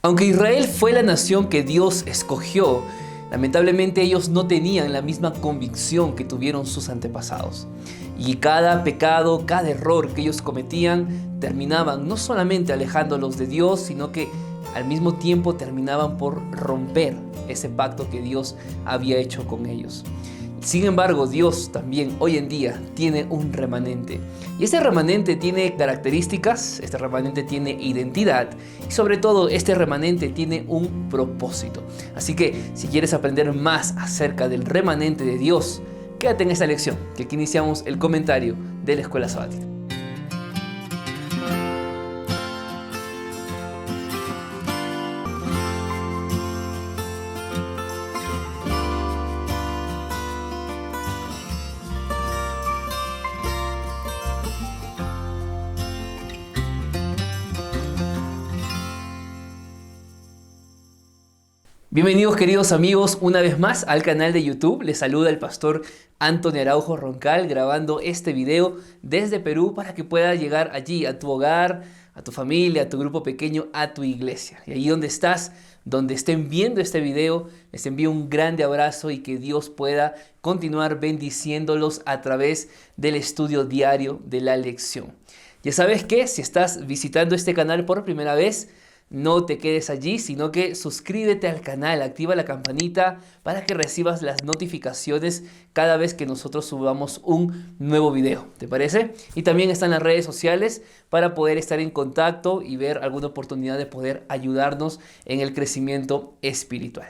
Aunque Israel fue la nación que Dios escogió, lamentablemente ellos no tenían la misma convicción que tuvieron sus antepasados. Y cada pecado, cada error que ellos cometían, terminaban no solamente alejándolos de Dios, sino que al mismo tiempo terminaban por romper ese pacto que Dios había hecho con ellos. Sin embargo, Dios también hoy en día tiene un remanente. Y este remanente tiene características, este remanente tiene identidad y sobre todo este remanente tiene un propósito. Así que si quieres aprender más acerca del remanente de Dios, quédate en esta lección, que aquí iniciamos el comentario de la Escuela Sabática. Bienvenidos queridos amigos una vez más al canal de YouTube. Les saluda el pastor Antonio Araujo Roncal grabando este video desde Perú para que pueda llegar allí a tu hogar, a tu familia, a tu grupo pequeño, a tu iglesia. Y ahí donde estás, donde estén viendo este video, les envío un grande abrazo y que Dios pueda continuar bendiciéndolos a través del estudio diario de la lección. Ya sabes que si estás visitando este canal por primera vez, no te quedes allí, sino que suscríbete al canal, activa la campanita para que recibas las notificaciones cada vez que nosotros subamos un nuevo video. ¿Te parece? Y también están las redes sociales para poder estar en contacto y ver alguna oportunidad de poder ayudarnos en el crecimiento espiritual.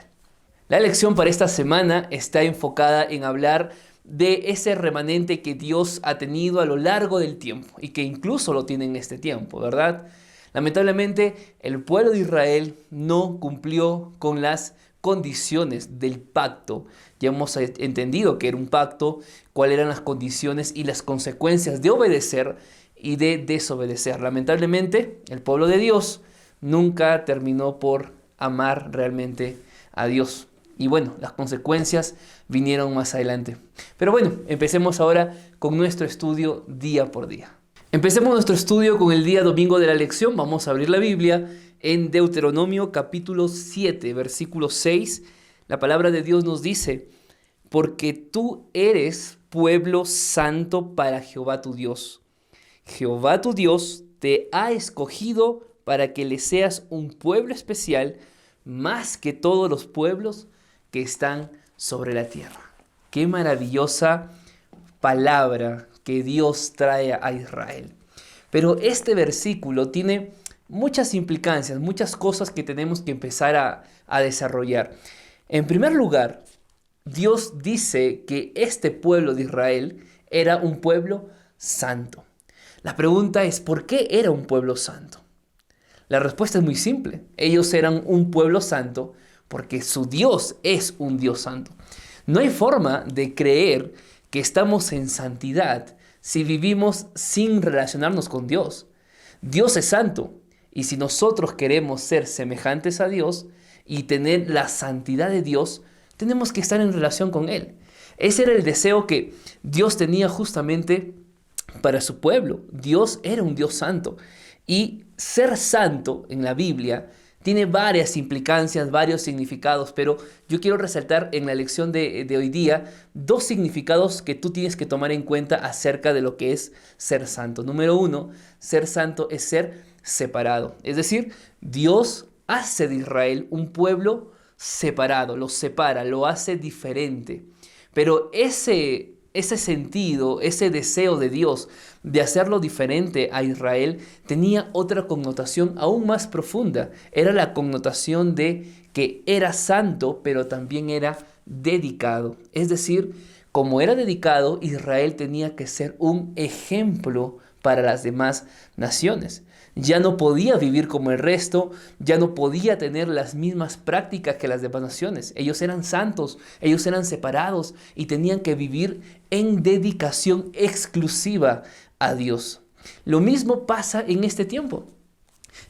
La lección para esta semana está enfocada en hablar de ese remanente que Dios ha tenido a lo largo del tiempo y que incluso lo tiene en este tiempo, ¿verdad? Lamentablemente, el pueblo de Israel no cumplió con las condiciones del pacto. Ya hemos entendido que era un pacto, cuáles eran las condiciones y las consecuencias de obedecer y de desobedecer. Lamentablemente, el pueblo de Dios nunca terminó por amar realmente a Dios. Y bueno, las consecuencias vinieron más adelante. Pero bueno, empecemos ahora con nuestro estudio día por día. Empecemos nuestro estudio con el día domingo de la lección. Vamos a abrir la Biblia en Deuteronomio capítulo 7, versículo 6. La palabra de Dios nos dice: porque tú eres pueblo santo para Jehová tu Dios. Jehová tu Dios te ha escogido para que le seas un pueblo especial más que todos los pueblos que están sobre la tierra. Qué maravillosa palabra que Dios trae a Israel. Pero este versículo tiene muchas implicancias, muchas cosas que tenemos que empezar a desarrollar. En primer lugar, Dios dice que este pueblo de Israel era un pueblo santo. La pregunta es, ¿por qué era un pueblo santo? La respuesta es muy simple. Ellos eran un pueblo santo porque su Dios es un Dios santo. No hay forma de creer que estamos en santidad si vivimos sin relacionarnos con Dios. Dios es santo y si nosotros queremos ser semejantes a Dios y tener la santidad de Dios, tenemos que estar en relación con Él. Ese era el deseo que Dios tenía justamente para su pueblo. Dios era un Dios santo y ser santo en la Biblia tiene varias implicancias, varios significados, pero yo quiero resaltar en la lección de hoy día dos significados que tú tienes que tomar en cuenta acerca de lo que es ser santo. Número uno, ser santo es ser separado. Es decir, Dios hace de Israel un pueblo separado, lo separa, lo hace diferente. Pero ese sentido, ese deseo de Dios de hacerlo diferente a Israel tenía otra connotación aún más profunda. Era la connotación de que era santo, pero también era dedicado. Es decir, como era dedicado, Israel tenía que ser un ejemplo para las demás naciones. Ya no podía vivir como el resto, ya no podía tener las mismas prácticas que las demás naciones. Ellos eran santos, ellos eran separados y tenían que vivir en dedicación exclusiva a Dios. Lo mismo pasa en este tiempo.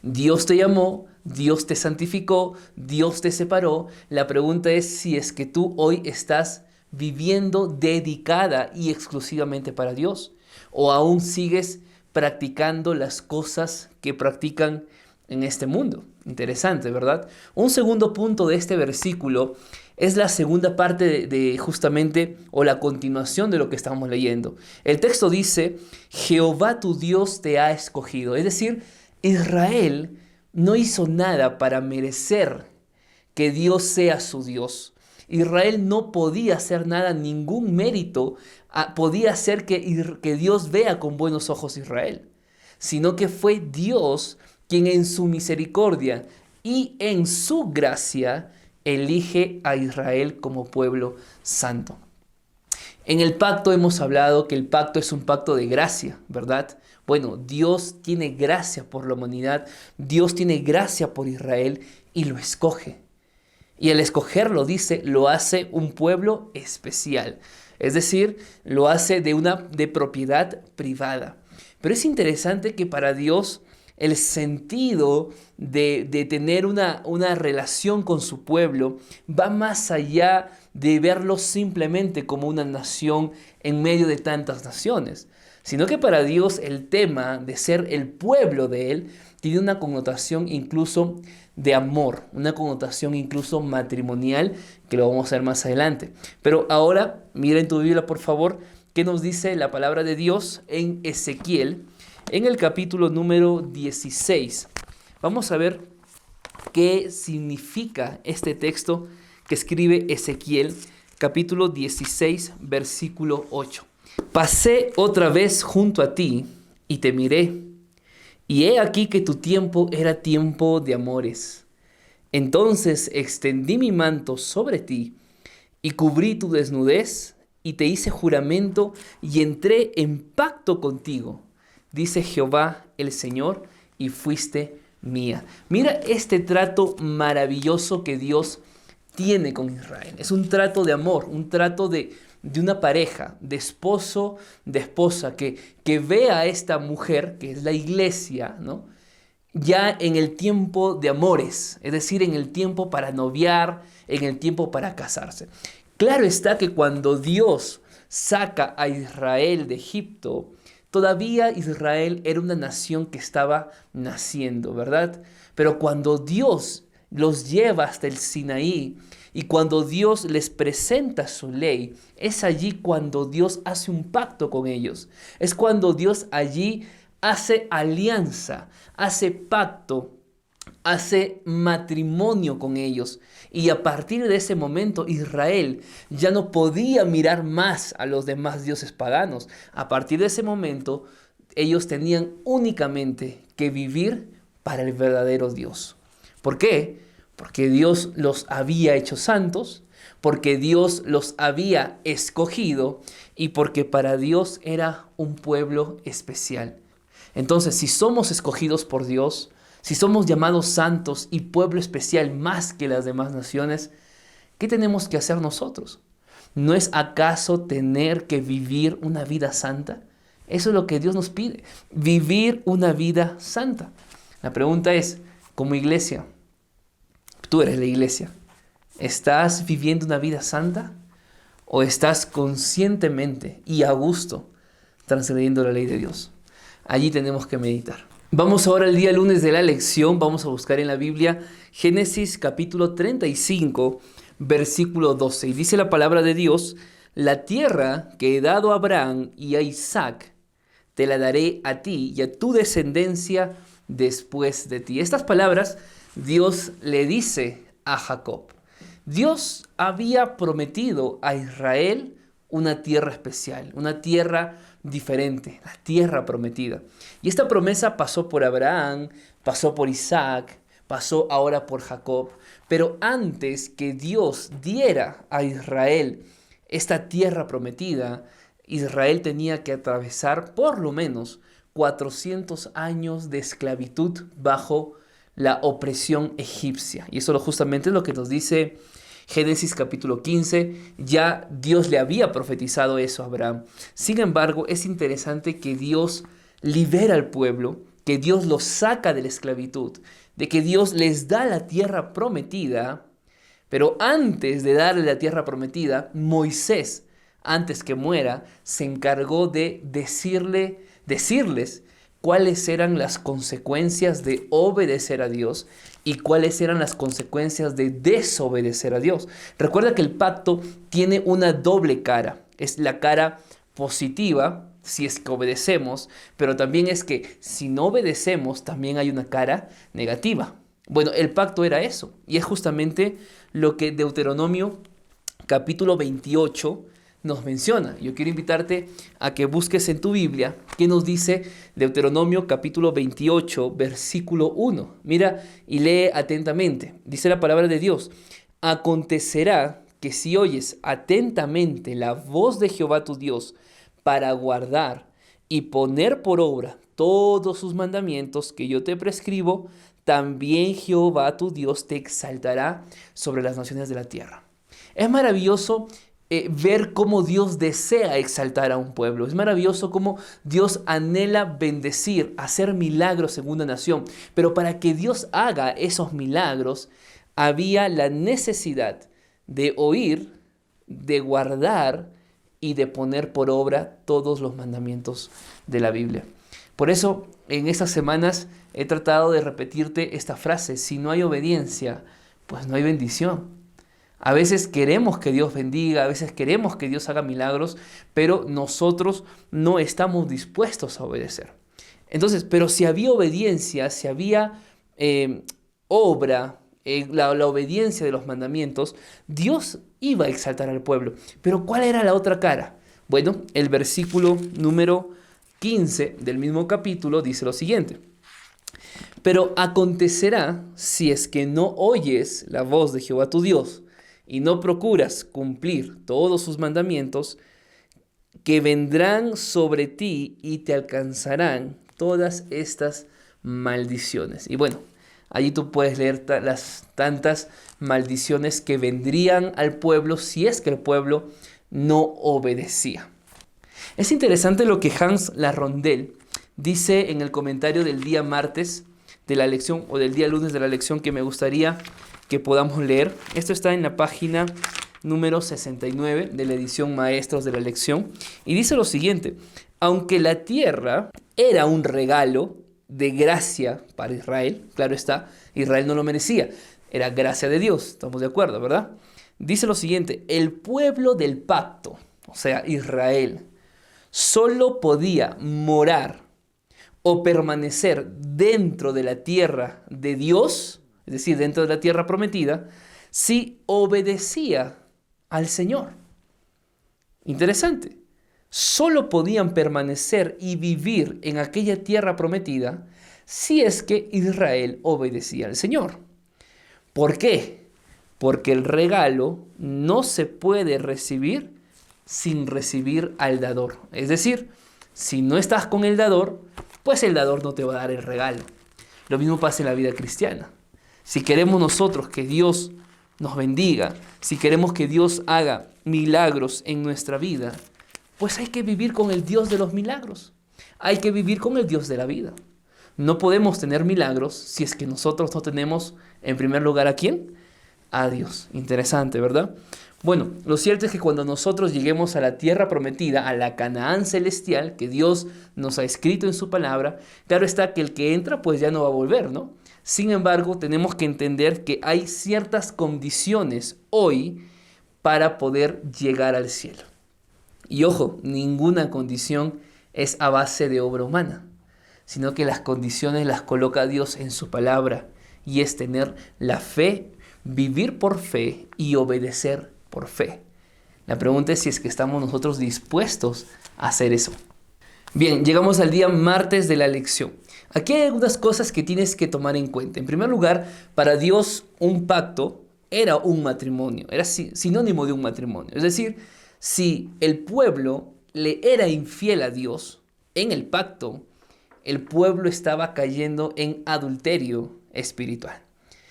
Dios te llamó, Dios te santificó, Dios te separó. La pregunta es si es que tú hoy estás viviendo dedicada y exclusivamente para Dios, o aún sigues practicando las cosas que practican en este mundo. Interesante, ¿verdad? Un segundo punto de este versículo es la segunda parte de justamente, o la continuación de lo que estamos leyendo. El texto dice, Jehová tu Dios te ha escogido. Es decir, Israel no hizo nada para merecer que Dios sea su Dios. Israel no podía hacer nada, ningún mérito podía hacer que Dios vea con buenos ojos a Israel, sino que fue Dios quien en su misericordia y en su gracia elige a Israel como pueblo santo. En el pacto hemos hablado que el pacto es un pacto de gracia, ¿verdad? Bueno, Dios tiene gracia por la humanidad, Dios tiene gracia por Israel y lo escoge. Y al escogerlo, dice, lo hace un pueblo especial. Es decir, lo hace de propiedad privada. Pero es interesante que para Dios el sentido de tener una relación con su pueblo va más allá de verlo simplemente como una nación en medio de tantas naciones, sino que para Dios el tema de ser el pueblo de Él tiene una connotación incluso de amor, una connotación incluso matrimonial, que lo vamos a ver más adelante. Pero ahora, mira en tu Biblia, por favor, qué nos dice la palabra de Dios en Ezequiel, en el capítulo número 16. Vamos a ver qué significa este texto que escribe Ezequiel, capítulo 16, versículo 8. Pasé otra vez junto a ti y te miré, y he aquí que tu tiempo era tiempo de amores. Entonces extendí mi manto sobre ti y cubrí tu desnudez y te hice juramento y entré en pacto contigo, dice Jehová el Señor, y fuiste mía. Mira este trato maravilloso que Dios tiene con Israel. Es un trato de amor, un trato de una pareja, de esposo, de esposa, que ve a esta mujer, que es la iglesia, ¿no?, ya en el tiempo de amores, es decir, en el tiempo para noviar, en el tiempo para casarse. Claro está que cuando Dios saca a Israel de Egipto, todavía Israel era una nación que estaba naciendo, ¿verdad? Pero cuando Dios los lleva hasta el Sinaí y cuando Dios les presenta su ley, es allí cuando Dios hace un pacto con ellos. Es cuando Dios allí hace alianza, hace pacto, hace matrimonio con ellos. Y a partir de ese momento Israel ya no podía mirar más a los demás dioses paganos. A partir de ese momento ellos tenían únicamente que vivir para el verdadero Dios. ¿Por qué? Porque Dios los había hecho santos, porque Dios los había escogido y porque para Dios era un pueblo especial. Entonces, si somos escogidos por Dios, si somos llamados santos y pueblo especial más que las demás naciones, ¿qué tenemos que hacer nosotros? ¿No es acaso tener que vivir una vida santa? Eso es lo que Dios nos pide, vivir una vida santa. La pregunta es, como iglesia, tú eres la iglesia, ¿estás viviendo una vida santa? ¿O estás conscientemente y a gusto transgrediendo la ley de Dios? Allí tenemos que meditar. Vamos ahora al día lunes de la lección. Vamos a buscar en la Biblia Génesis capítulo 35, versículo 12. Y dice la palabra de Dios, la tierra que he dado a Abraham y a Isaac, te la daré a ti y a tu descendencia después de ti. Estas palabras Dios le dice a Jacob. Dios había prometido a Israel una tierra especial, una tierra diferente, la tierra prometida. Y esta promesa pasó por Abraham, pasó por Isaac, pasó ahora por Jacob. Pero antes que Dios diera a Israel esta tierra prometida, Israel tenía que atravesar por lo menos 400 años de esclavitud bajo la opresión egipcia. Y eso justamente es lo que nos dice Génesis capítulo 15, ya Dios le había profetizado eso a Abraham. Sin embargo, es interesante que Dios libera al pueblo, que Dios los saca de la esclavitud, de que Dios les da la tierra prometida, pero antes de darle la tierra prometida, Moisés, antes que muera, se encargó de decirles cuáles eran las consecuencias de obedecer a Dios y cuáles eran las consecuencias de desobedecer a Dios. Recuerda que el pacto tiene una doble cara. Es la cara positiva, si es que obedecemos, pero también es que si no obedecemos, también hay una cara negativa. Bueno, el pacto era eso, y es justamente lo que Deuteronomio capítulo 28 nos menciona. Yo quiero invitarte a que busques en tu Biblia qué nos dice Deuteronomio capítulo 28, versículo 1. Mira y lee atentamente. Dice la palabra de Dios: acontecerá que si oyes atentamente la voz de Jehová tu Dios para guardar y poner por obra todos sus mandamientos que yo te prescribo, también Jehová tu Dios te exaltará sobre las naciones de la tierra. Es maravilloso ver cómo Dios desea exaltar a un pueblo. Es maravilloso cómo Dios anhela bendecir, hacer milagros en una nación. Pero para que Dios haga esos milagros, había la necesidad de oír, de guardar y de poner por obra todos los mandamientos de la Biblia. Por eso, en estas semanas he tratado de repetirte esta frase: si no hay obediencia, pues no hay bendición. A veces queremos que Dios bendiga, a veces queremos que Dios haga milagros, pero nosotros no estamos dispuestos a obedecer. Entonces, pero si había obediencia, si había obra, la obediencia de los mandamientos, Dios iba a exaltar al pueblo. Pero ¿cuál era la otra cara? Bueno, el versículo número 15 del mismo capítulo dice lo siguiente: pero acontecerá, si es que no oyes la voz de Jehová tu Dios, y no procuras cumplir todos sus mandamientos, que vendrán sobre ti y te alcanzarán todas estas maldiciones. Y bueno, allí tú puedes leer las tantas maldiciones que vendrían al pueblo si es que el pueblo no obedecía. Es interesante lo que Hans Larrondel dice en el comentario del día martes de la lección, o del día lunes de la lección, que me gustaría que podamos leer. Esto está en la página número 69 de la edición Maestros de la Lección, y dice lo siguiente: aunque la tierra era un regalo de gracia para Israel, claro está, Israel no lo merecía, era gracia de Dios, estamos de acuerdo, ¿verdad? Dice lo siguiente: el pueblo del pacto, o sea, Israel, solo podía morar o permanecer dentro de la tierra de Dios, es decir, dentro de la tierra prometida, si obedecía al Señor. Interesante. Solo podían permanecer y vivir en aquella tierra prometida si es que Israel obedecía al Señor. ¿Por qué? Porque el regalo no se puede recibir sin recibir al dador. Es decir, si no estás con el dador, pues el dador no te va a dar el regalo. Lo mismo pasa en la vida cristiana. Si queremos nosotros que Dios nos bendiga, si queremos que Dios haga milagros en nuestra vida, pues hay que vivir con el Dios de los milagros. Hay que vivir con el Dios de la vida. No podemos tener milagros si es que nosotros no tenemos en primer lugar ¿a quién? A Dios. Interesante, ¿verdad? Bueno, lo cierto es que cuando nosotros lleguemos a la tierra prometida, a la Canaán celestial que Dios nos ha escrito en su palabra, claro está que el que entra pues ya no va a volver, ¿no? Sin embargo, tenemos que entender que hay ciertas condiciones hoy para poder llegar al cielo. Y ojo, ninguna condición es a base de obra humana, sino que las condiciones las coloca Dios en su palabra, y es tener la fe, vivir por fe y obedecer por fe. La pregunta es si es que estamos nosotros dispuestos a hacer eso. Bien, llegamos al día martes de la lección. Aquí hay algunas cosas que tienes que tomar en cuenta. En primer lugar, para Dios un pacto era un matrimonio, era sinónimo de un matrimonio. Es decir, si el pueblo le era infiel a Dios en el pacto, el pueblo estaba cayendo en adulterio espiritual.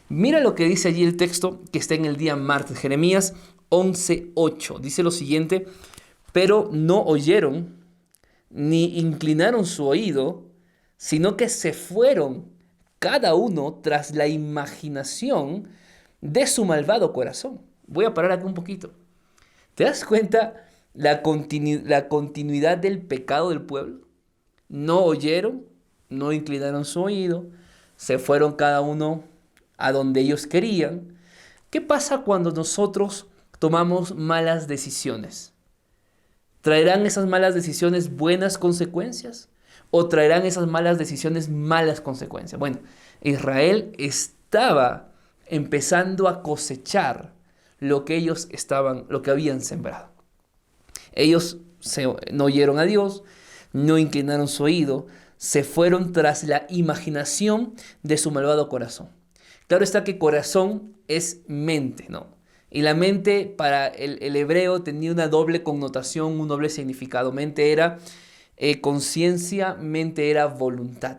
Mira lo que dice allí el texto que está en el día martes, Jeremías 11:8. Dice lo siguiente: pero no oyeron ni inclinaron su oído, sino que se fueron cada uno tras la imaginación de su malvado corazón. Voy a parar aquí un poquito. ¿Te das cuenta la continuidad del pecado del pueblo? No oyeron, no inclinaron su oído, se fueron cada uno a donde ellos querían. ¿Qué pasa cuando nosotros tomamos malas decisiones? ¿Traerán esas malas decisiones buenas consecuencias? ¿O traerán esas malas decisiones malas consecuencias? Bueno, Israel estaba empezando a cosechar lo que lo que habían sembrado. Ellos no oyeron a Dios, no inclinaron su oído, se fueron tras la imaginación de su malvado corazón. Claro está que corazón es mente, ¿no? Y la mente para el hebreo tenía una doble connotación, un doble significado. Mente era conciencia, mente era voluntad.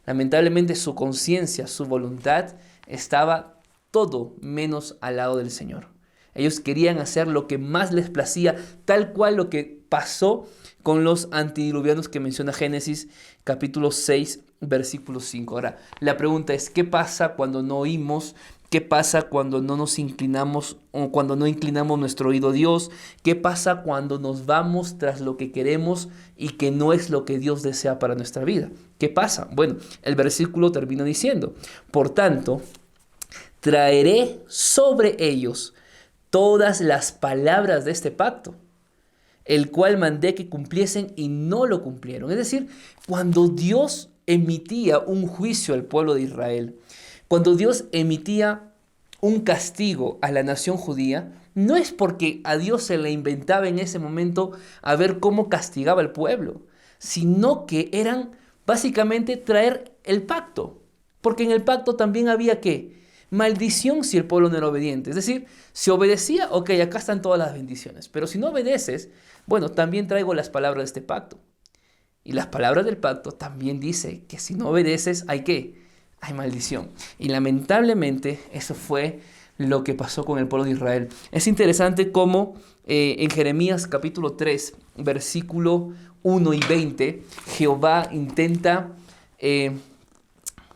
Lamentablemente su conciencia, su voluntad estaba todo menos al lado del Señor. Ellos querían hacer lo que más les placía, tal cual lo que pasó con los antediluvianos que menciona Génesis capítulo 6, versículo 5. Ahora, la pregunta es, ¿qué pasa cuando no oímos? ¿Qué pasa cuando no nos inclinamos o cuando no inclinamos nuestro oído a Dios? ¿Qué pasa cuando nos vamos tras lo que queremos y que no es lo que Dios desea para nuestra vida? ¿Qué pasa? Bueno, el versículo termina diciendo, por tanto, traeré sobre ellos todas las palabras de este pacto, el cual mandé que cumpliesen y no lo cumplieron. Es decir, cuando Dios emitía un juicio al pueblo de Israel, cuando Dios emitía un castigo a la nación judía, no es porque a Dios se le inventaba en ese momento a ver cómo castigaba al pueblo, sino que eran básicamente traer el pacto. Porque en el pacto también había ¿qué? Maldición si el pueblo no era obediente. Es decir, si obedecía, ok, acá están todas las bendiciones. Pero si no obedeces, bueno, también traigo las palabras de este pacto. Y las palabras del pacto también dice que si no obedeces, ¿hay qué? Hay maldición. Y lamentablemente eso fue lo que pasó con el pueblo de Israel. Es interesante cómo en Jeremías capítulo 3, versículo 1 y 20, Jehová intenta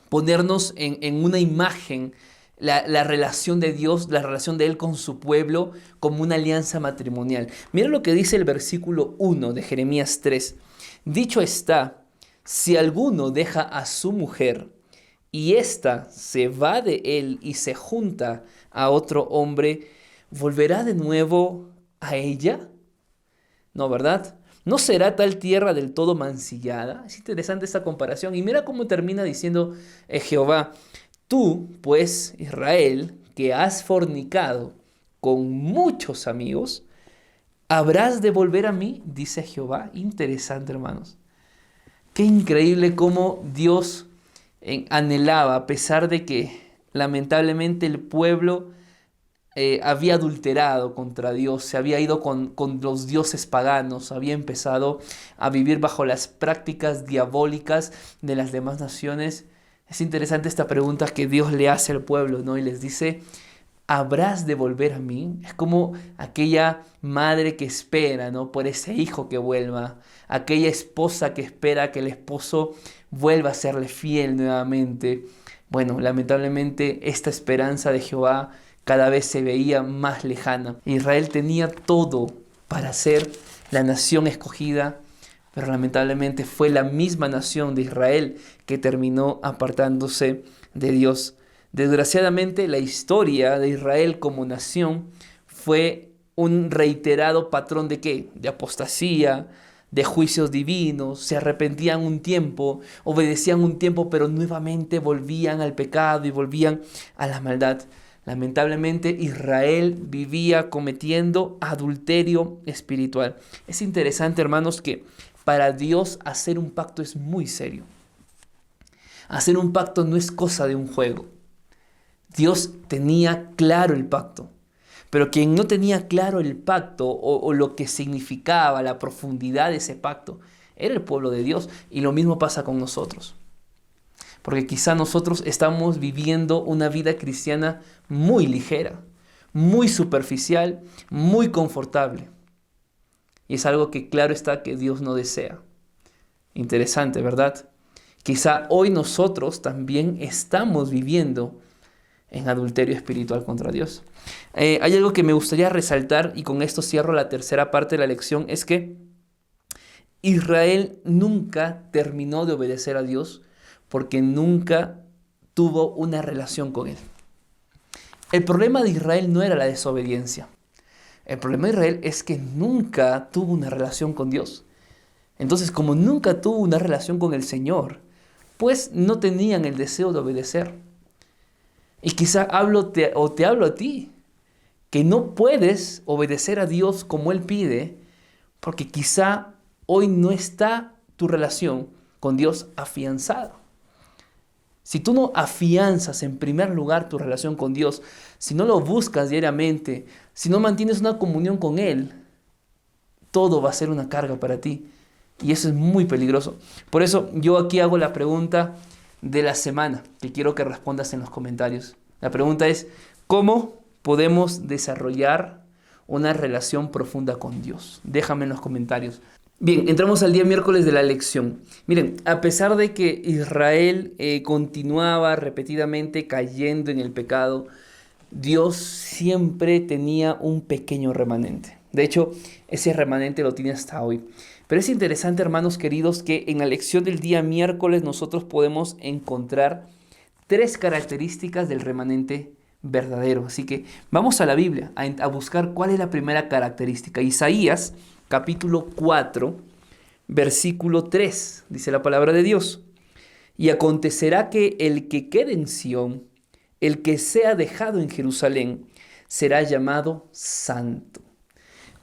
ponernos en una imagen la relación de Dios, la relación de Él con su pueblo como una alianza matrimonial. Mira lo que dice el versículo 1 de Jeremías 3. Dicho está, si alguno deja a su mujer y ésta se va de él y se junta a otro hombre, ¿volverá de nuevo a ella? No, ¿verdad? ¿No será tal tierra del todo mancillada? Es interesante esta comparación. Y mira cómo termina diciendo Jehová, tú, pues, Israel, que has fornicado con muchos amigos, ¿habrás de volver a mí? Dice Jehová. Interesante, hermanos. Qué increíble cómo Dios anhelaba, a pesar de que lamentablemente el pueblo había adulterado contra Dios, se había ido con los dioses paganos, había empezado a vivir bajo las prácticas diabólicas de las demás naciones. Es interesante esta pregunta que Dios le hace al pueblo, ¿no? Y les dice, ¿habrás de volver a mí? Es como aquella madre que espera, ¿no? Por ese hijo que vuelva, aquella esposa que espera que el esposo vuelva a serle fiel nuevamente. Bueno, lamentablemente esta esperanza de Jehová cada vez se veía más lejana. Israel tenía todo para ser la nación escogida, pero lamentablemente fue la misma nación de Israel que terminó apartándose de Dios. Desgraciadamente, la historia de Israel como nación fue un reiterado patrón ¿de qué? De apostasía, de juicios divinos. Se arrepentían un tiempo, obedecían un tiempo, pero nuevamente volvían al pecado y volvían a la maldad. Lamentablemente, Israel vivía cometiendo adulterio espiritual. Es interesante, hermanos, que para Dios hacer un pacto es muy serio. Hacer un pacto no es cosa de un juego. Dios tenía claro el pacto, pero quien no tenía claro el pacto o lo que significaba, la profundidad de ese pacto, era el pueblo de Dios. Y lo mismo pasa con nosotros. Porque quizá nosotros estamos viviendo una vida cristiana muy ligera, muy superficial, muy confortable. Y es algo que claro está que Dios no desea. Interesante, ¿verdad? Quizá hoy nosotros también estamos viviendo en adulterio espiritual contra Dios. Hay algo que me gustaría resaltar, y con esto cierro la tercera parte de la lección, es que Israel nunca terminó de obedecer a Dios porque nunca tuvo una relación con Él. El problema de Israel no era la desobediencia. El problema de Israel es que nunca tuvo una relación con Dios. Entonces, como nunca tuvo una relación con el Señor, pues no tenían el deseo de obedecer. Y quizá te hablo a ti, que no puedes obedecer a Dios como Él pide, porque quizá hoy no está tu relación con Dios afianzada. Si tú no afianzas en primer lugar tu relación con Dios, si no lo buscas diariamente, si no mantienes una comunión con Él, todo va a ser una carga para ti. Y eso es muy peligroso. Por eso yo aquí hago la pregunta de la semana, que quiero que respondas en los comentarios. La pregunta es, ¿cómo podemos desarrollar una relación profunda con Dios? Déjame en los comentarios. Bien, entramos al día miércoles de la lección. Miren, a pesar de que Israel continuaba repetidamente cayendo en el pecado, Dios siempre tenía un pequeño remanente. De hecho, ese remanente lo tiene hasta hoy. Pero es interesante, hermanos queridos, que en la lección del día miércoles nosotros podemos encontrar 3 características del remanente verdadero. Así que vamos a la Biblia a buscar cuál es la primera característica. Isaías capítulo 4, versículo 3, dice la palabra de Dios. Y acontecerá que el que quede en Sión, el que sea dejado en Jerusalén, será llamado santo.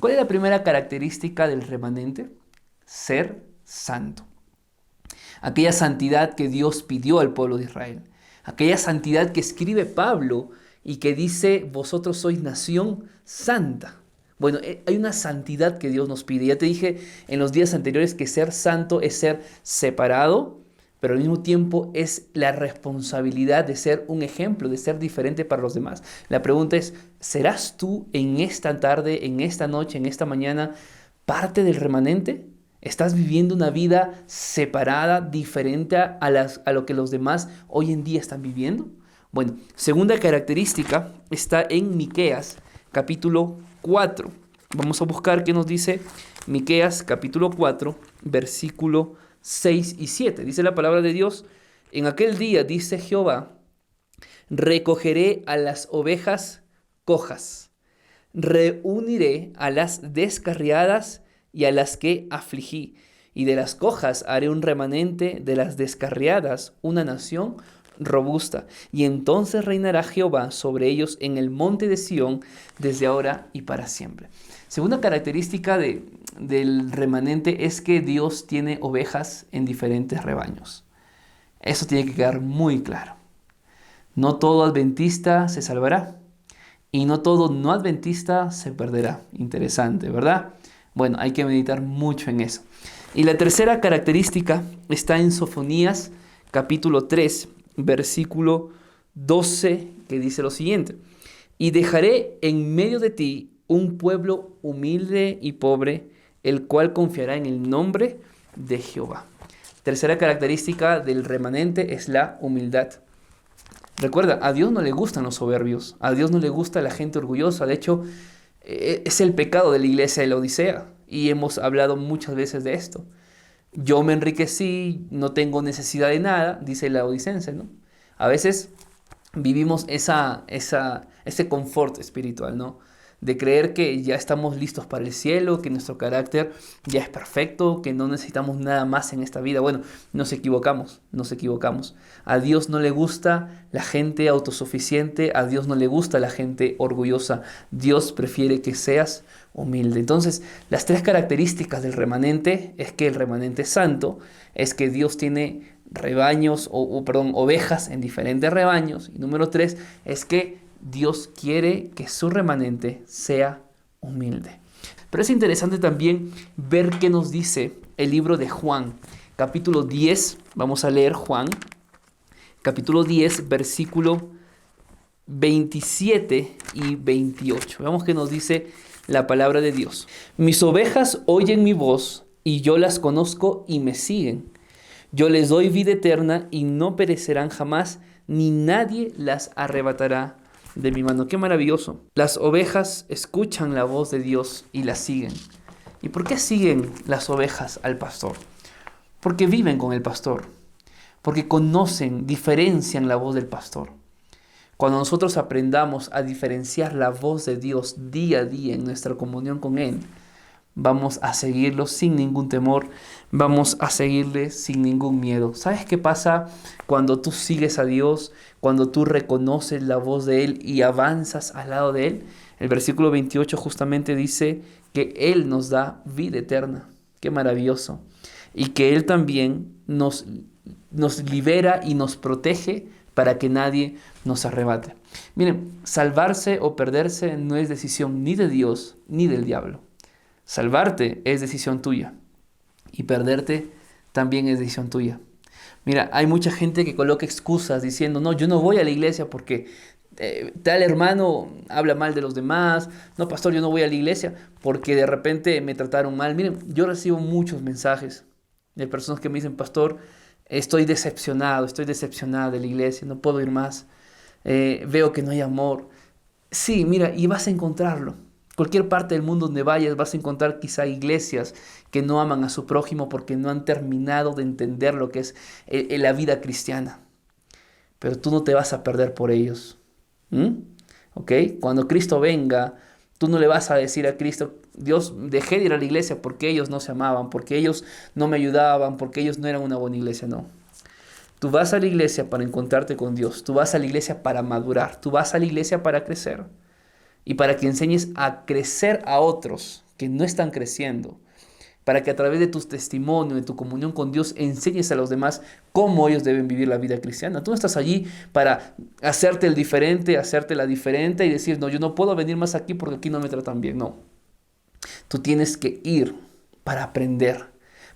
¿Cuál es la primera característica del remanente? Ser santo. Aquella santidad que Dios pidió al pueblo de Israel. Aquella santidad que escribe Pablo y que dice, vosotros sois nación santa. Bueno, hay una santidad que Dios nos pide. Ya te dije en los días anteriores que ser santo es ser separado, pero al mismo tiempo es la responsabilidad de ser un ejemplo, de ser diferente para los demás. La pregunta es, ¿serás tú en esta tarde, en esta noche, en esta mañana, parte del remanente? ¿Estás viviendo una vida separada, diferente a lo que los demás hoy en día están viviendo? Bueno, segunda característica está en Miqueas, capítulo 4. Vamos a buscar qué nos dice Miqueas, capítulo 4, versículo 6 y 7. Dice la palabra de Dios, en aquel día, dice Jehová, recogeré a las ovejas cojas, reuniré a las descarriadas y a las que afligí, y de las cojas haré un remanente, de las descarriadas una nación robusta. Y entonces reinará Jehová sobre ellos en el monte de Sión, desde ahora y para siempre. Segunda característica del remanente es que Dios tiene ovejas en diferentes rebaños. Eso tiene que quedar muy claro. No todo adventista se salvará y no todo no adventista se perderá. Interesante, ¿verdad? Bueno, hay que meditar mucho en eso. Y la tercera característica está en Sofonías, capítulo 3, versículo 12, que dice lo siguiente. Y dejaré en medio de ti un pueblo humilde y pobre, el cual confiará en el nombre de Jehová. Tercera característica del remanente es la humildad. Recuerda, a Dios no le gustan los soberbios, a Dios no le gusta la gente orgullosa. De hecho, es el pecado de la iglesia de la Odisea y hemos hablado muchas veces de esto. Yo me enriquecí, no tengo necesidad de nada, dice la odicense, ¿no? A veces vivimos ese confort espiritual, ¿no? De creer que ya estamos listos para el cielo, que nuestro carácter ya es perfecto, que no necesitamos nada más en esta vida. Bueno, nos equivocamos. A Dios no le gusta la gente autosuficiente, a Dios no le gusta la gente orgullosa. Dios prefiere que seas humilde. Entonces, las 3 características del remanente es que el remanente es santo, es que Dios tiene rebaños, ovejas en diferentes rebaños. Y número 3 es que Dios quiere que su remanente sea humilde. Pero es interesante también ver qué nos dice el libro de Juan, capítulo 10. Vamos a leer Juan, capítulo 10, versículo 27 y 28. Veamos qué nos dice la palabra de Dios. Mis ovejas oyen mi voz y yo las conozco y me siguen. Yo les doy vida eterna y no perecerán jamás, ni nadie las arrebatará de mi mano. Qué maravilloso. Las ovejas escuchan la voz de Dios y la siguen. ¿Y por qué siguen las ovejas al pastor? Porque viven con el pastor, porque conocen, diferencian la voz del pastor. Cuando nosotros aprendamos a diferenciar la voz de Dios día a día en nuestra comunión con Él, vamos a seguirlo sin ningún temor, vamos a seguirle sin ningún miedo. ¿Sabes qué pasa cuando tú sigues a Dios, cuando tú reconoces la voz de Él y avanzas al lado de Él? El versículo 28 justamente dice que Él nos da vida eterna. Qué maravilloso. Y que Él también nos libera y nos protege para que nadie nos arrebate. Miren, salvarse o perderse no es decisión ni de Dios ni del diablo. Salvarte es decisión tuya y perderte también es decisión tuya. Mira, hay mucha gente que coloca excusas diciendo, no, yo no voy a la iglesia porque tal hermano habla mal de los demás. No, pastor, yo no voy a la iglesia porque de repente me trataron mal. Miren, yo recibo muchos mensajes de personas que me dicen, pastor, estoy decepcionada de la iglesia, no puedo ir más. Veo que no hay amor. Sí, mira, y vas a encontrarlo. Cualquier parte del mundo donde vayas vas a encontrar quizá iglesias que no aman a su prójimo porque no han terminado de entender lo que es la vida cristiana. Pero tú no te vas a perder por ellos. ¿Ok? Cuando Cristo venga, tú no le vas a decir a Cristo, Dios, dejé de ir a la iglesia porque ellos no se amaban, porque ellos no me ayudaban, porque ellos no eran una buena iglesia. No. Tú vas a la iglesia para encontrarte con Dios. Tú vas a la iglesia para madurar. Tú vas a la iglesia para crecer. Y para que enseñes a crecer a otros que no están creciendo. Para que a través de tu testimonio, de tu comunión con Dios, enseñes a los demás cómo ellos deben vivir la vida cristiana. Tú no estás allí para hacerte el diferente, hacerte la diferente y decir, no, yo no puedo venir más aquí porque aquí no me tratan bien. No. Tú tienes que ir para aprender,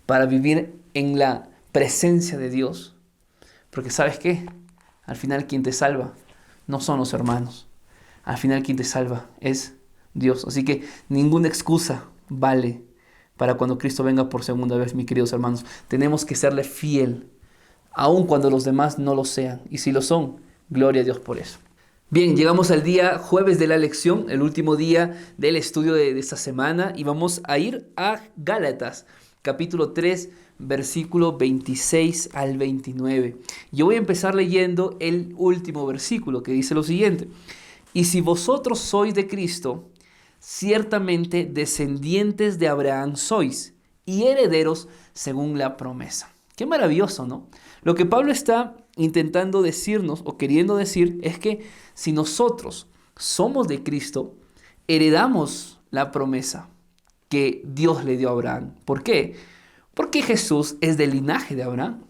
para vivir en la presencia de Dios. Porque ¿sabes qué? Al final quien te salva no son los hermanos. Al final quien te salva es Dios. Así que ninguna excusa vale para cuando Cristo venga por segunda vez, mis queridos hermanos. Tenemos que serle fiel, aun cuando los demás no lo sean. Y si lo son, gloria a Dios por eso. Bien, llegamos al día jueves de la lección, el último día del estudio de esta semana. Y vamos a ir a Gálatas, capítulo 3, versículo 26 al 29. Yo voy a empezar leyendo el último versículo que dice lo siguiente. Y si vosotros sois de Cristo, ciertamente descendientes de Abraham sois y herederos según la promesa. Qué maravilloso, ¿no? Lo que Pablo está intentando decirnos o queriendo decir es que si nosotros somos de Cristo, heredamos la promesa que Dios le dio a Abraham. ¿Por qué? Porque Jesús es del linaje de Abraham.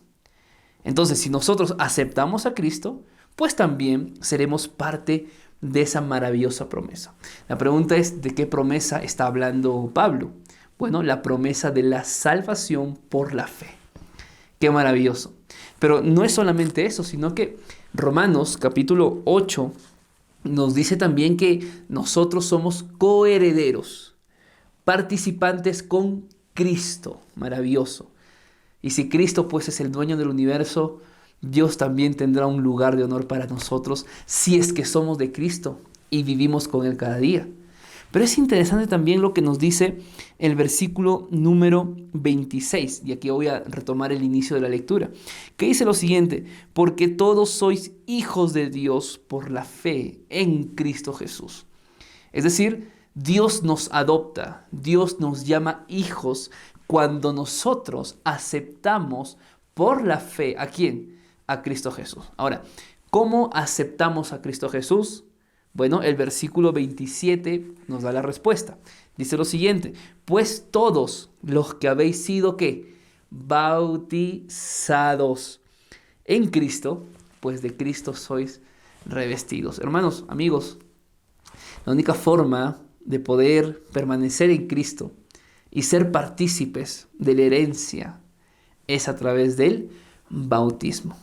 Entonces, si nosotros aceptamos a Cristo, pues también seremos parte de esa maravillosa promesa. La pregunta es, ¿de qué promesa está hablando Pablo? Bueno, la promesa de la salvación por la fe. Qué maravilloso. Pero no es solamente eso, sino que Romanos capítulo 8 nos dice también que nosotros somos coherederos, participantes con Cristo. Maravilloso. Y si Cristo pues es el dueño del universo, Dios también tendrá un lugar de honor para nosotros si es que somos de Cristo y vivimos con Él cada día. Pero es interesante también lo que nos dice el versículo número 26. Y aquí voy a retomar el inicio de la lectura. Que dice lo siguiente: porque todos sois hijos de Dios por la fe en Cristo Jesús. Es decir, Dios nos adopta, Dios nos llama hijos cuando nosotros aceptamos por la fe, ¿a quién? A Cristo Jesús. Ahora, ¿cómo aceptamos a Cristo Jesús? Bueno, el versículo 27 nos da la respuesta. Dice lo siguiente: pues todos los que habéis sido, ¿qué? Bautizados en Cristo, pues de Cristo sois revestidos. Hermanos, amigos, la única forma de poder permanecer en Cristo y ser partícipes de la herencia es a través del bautismo.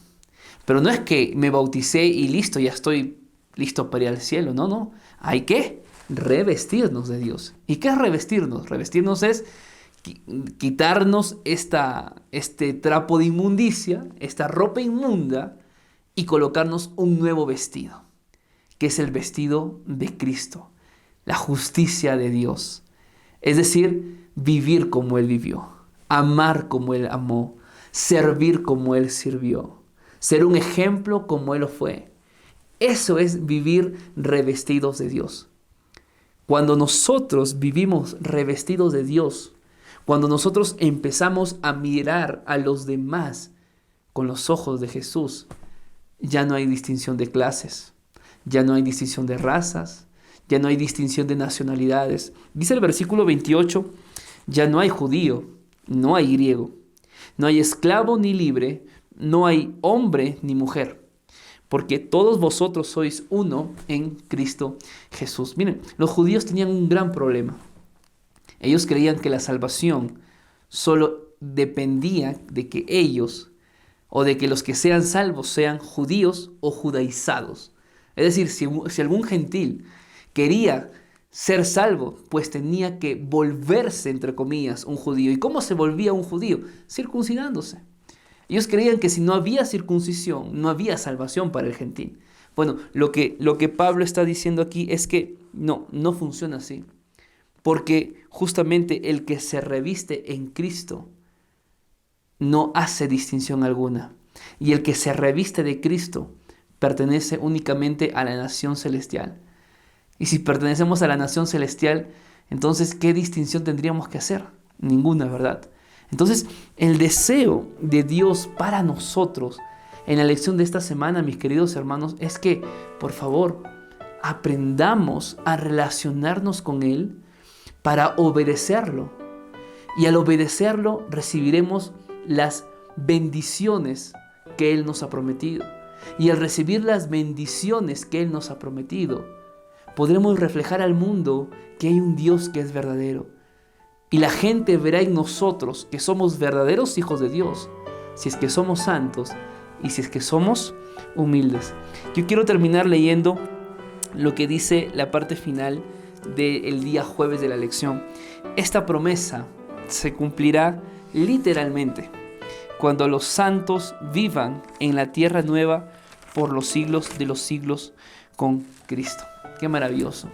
Pero no es que me bauticé y listo, ya estoy listo para ir al cielo. No, no. Hay que revestirnos de Dios. ¿Y qué es revestirnos? Revestirnos es quitarnos este trapo de inmundicia, esta ropa inmunda, y colocarnos un nuevo vestido, que es el vestido de Cristo, la justicia de Dios, Es decir, vivir como Él vivió, amar como Él amó, servir como Él sirvió, ser un ejemplo como Él lo fue. Eso es vivir revestidos de Dios. Cuando nosotros vivimos revestidos de Dios, cuando nosotros empezamos a mirar a los demás con los ojos de Jesús, ya no hay distinción de clases, ya no hay distinción de razas, ya no hay distinción de nacionalidades. Dice el versículo 28, ya no hay judío, no hay griego, no hay esclavo ni libre, no hay hombre ni mujer, porque todos vosotros sois uno en Cristo Jesús. Miren, los judíos tenían un gran problema. Ellos creían que la salvación solo dependía de que ellos o de que los que sean salvos sean judíos o judaizados. Es decir, si algún gentil quería ser salvo, pues tenía que volverse, entre comillas, un judío. ¿Y cómo se volvía un judío? Circuncidándose. Ellos creían que si no había circuncisión, no había salvación para el gentil. Bueno, lo que Pablo está diciendo aquí es que no funciona así. Porque justamente el que se reviste en Cristo no hace distinción alguna. Y el que se reviste de Cristo pertenece únicamente a la nación celestial. Y si pertenecemos a la nación celestial, entonces, ¿qué distinción tendríamos que hacer? Ninguna, ¿verdad? Entonces, el deseo de Dios para nosotros en la lección de esta semana, mis queridos hermanos, es que, por favor, aprendamos a relacionarnos con Él para obedecerlo. Y al obedecerlo, recibiremos las bendiciones que Él nos ha prometido. Y al recibir las bendiciones que Él nos ha prometido, podremos reflejar al mundo que hay un Dios que es verdadero. Y la gente verá en nosotros que somos verdaderos hijos de Dios, si es que somos santos y si es que somos humildes. Yo quiero terminar leyendo lo que dice la parte final del día jueves de la lección. Esta promesa se cumplirá literalmente cuando los santos vivan en la tierra nueva por los siglos de los siglos con Cristo. ¡Qué maravilloso!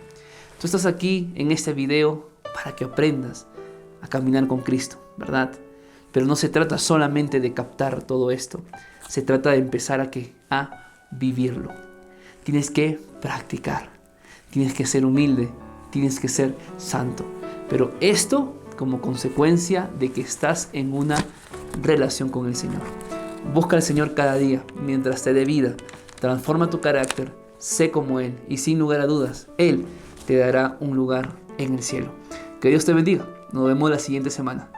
Tú estás aquí en este video para que aprendas a caminar con Cristo, ¿verdad? Pero no se trata solamente de captar todo esto. Se trata de empezar a vivirlo. Tienes que practicar. Tienes que ser humilde. Tienes que ser santo. Pero esto como consecuencia de que estás en una relación con el Señor. Busca al Señor cada día mientras te dé vida. Transforma tu carácter. Sé como Él. Y sin lugar a dudas, Él te dará un lugar en el cielo. Que Dios te bendiga. Nos vemos la siguiente semana.